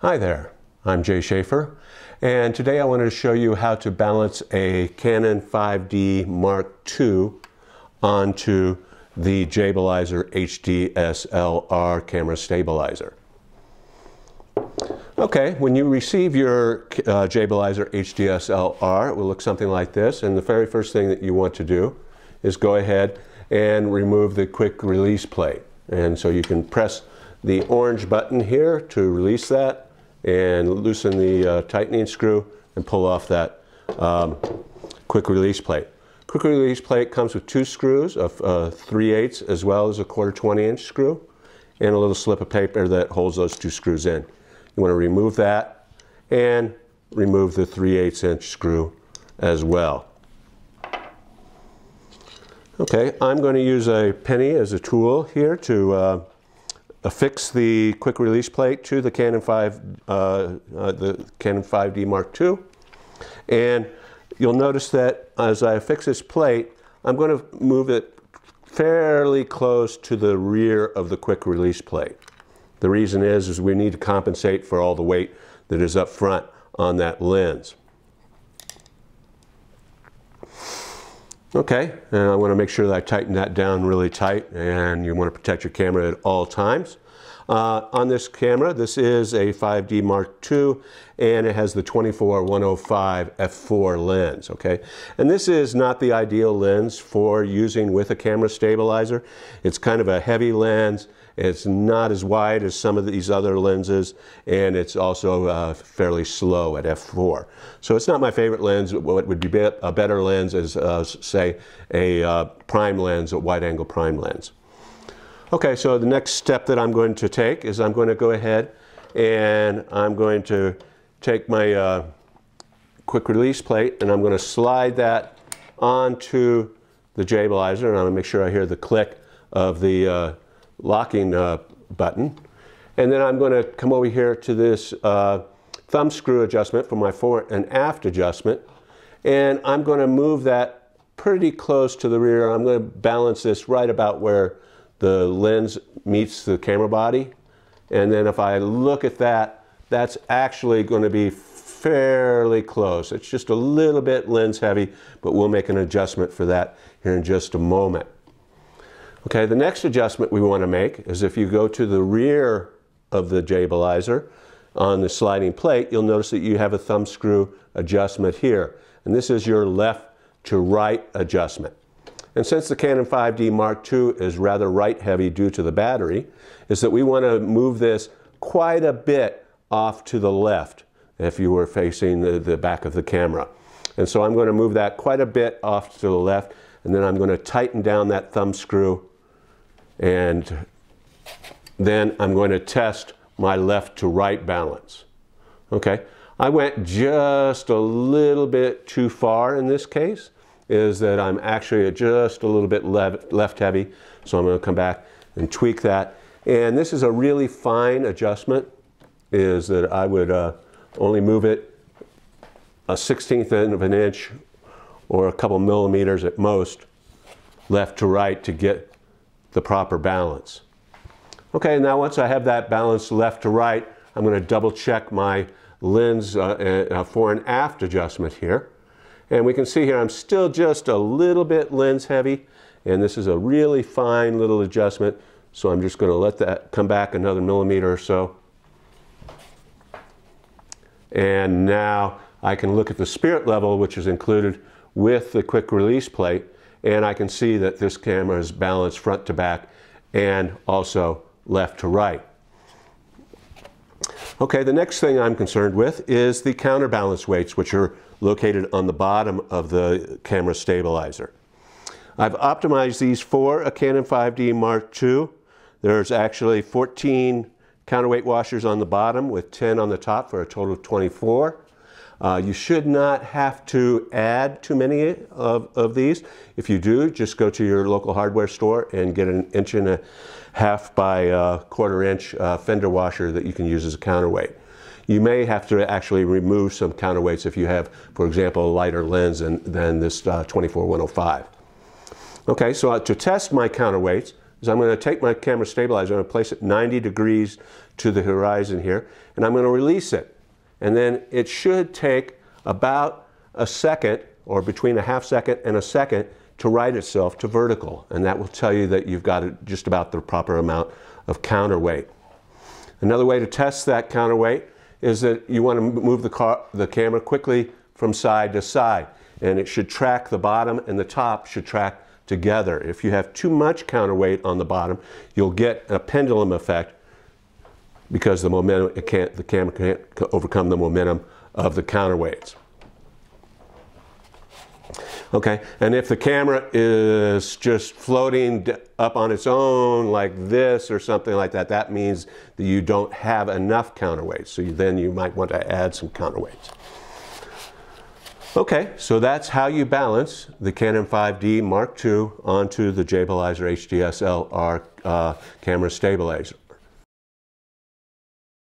Hi there, I'm Jay Shaffer, and today I wanted to show you how to balance a Canon 5D Mark II onto the Jabilizer HDSLR camera stabilizer. Okay, when you receive your Jabilizer HDSLR, it will look something like this, and the very first thing that you want to do is go ahead and remove the quick release plate. And so you can press the orange button here to release that and loosen the tightening screw and pull off that quick release plate. Quick release plate comes with two screws of 3/8 as well as a 1/4 20-inch screw and a little slip of paper that holds those two screws in. You want to remove that and remove the 3/8 inch screw as well. Okay, I'm going to use a penny as a tool here to affix the quick release plate to the Canon 5D Mark II. And you'll notice that as I affix this plate, I'm going to move it fairly close to the rear of the quick release plate. The reason is we need to compensate for all the weight that is up front on that lens. Okay, and I want to make sure that I tighten that down really tight, and you want to protect your camera at all times. On this camera, this is a 5D Mark II, and it has the 24-105 f4 lens, okay? And this is not the ideal lens for using with a camera stabilizer. It's kind of a heavy lens. It's not as wide as some of these other lenses, and it's also fairly slow at f4. So it's not my favorite lens. What would be a better lens is, say, a prime lens, a wide-angle prime lens. Okay, so the next step that I'm going to take is I'm going to go ahead and I'm going to take my quick release plate and I'm going to slide that onto the Jabilizer, and I'm going to make sure I hear the click of the locking button. And then I'm going to come over here to this thumb screw adjustment for my fore and aft adjustment, and I'm going to move that pretty close to the rear. I'm going to balance this right about where the lens meets the camera body, and then if I look at that, that's actually going to be fairly close. It's just a little bit lens heavy, but we'll make an adjustment for that here in just a moment. Okay, the next adjustment we want to make is if you go to the rear of the Jabilizer on the sliding plate, you'll notice that you have a thumb screw adjustment here, and this is your left to right adjustment. And since the Canon 5D Mark II is rather right heavy due to the battery, is that we want to move this quite a bit off to the left if you were facing the back of the camera. And so I'm going to move that quite a bit off to the left, and then I'm going to tighten down that thumb screw, and then I'm going to test my left to right balance. Okay, I went just a little bit too far in this case, is that I'm actually just a little bit left heavy, so I'm going to come back and tweak that. And this is a really fine adjustment, is that I would only move it a 1/16 of an inch or a couple millimeters at most left to right to get the proper balance. Okay, now once I have that balance left to right, I'm going to double check my lens fore and aft adjustment here. And we can see here I'm still just a little bit lens heavy, and this is a really fine little adjustment, so I'm just going to let that come back another millimeter or so. And now I can look at the spirit level, which is included with the quick release plate, and I can see that this camera is balanced front to back and also left to right. Okay, the next thing I'm concerned with is the counterbalance weights, which are located on the bottom of the camera stabilizer. I've optimized these for a Canon 5D Mark II. There's actually 14 counterweight washers on the bottom with 10 on the top for a total of 24. You should not have to add too many of these. If you do, just go to your local hardware store and get an 1.5 inch by 1/4 inch fender washer that you can use as a counterweight. You may have to actually remove some counterweights if you have, for example, a lighter lens than this 24-105. Okay, so to test my counterweights, is I'm going to take my camera stabilizer, I'm going to place it 90 degrees to the horizon here, and I'm going to release it. And then it should take about a second, or between a half second and a second, to right itself to vertical. And that will tell you that you've got just about the proper amount of counterweight. Another way to test that counterweight is that you want to move the camera quickly from side to side. And it should track the bottom and the top should track together. If you have too much counterweight on the bottom, you'll get a pendulum effect because the momentum, the camera can't overcome the momentum of the counterweights. Okay, and if the camera is just floating up on its own like this or something like that, that means that you don't have enough counterweight. So then you might want to add some counterweights. Okay, so that's how you balance the Canon 5D Mark II onto the Jabilizer HDSLR camera stabilizer.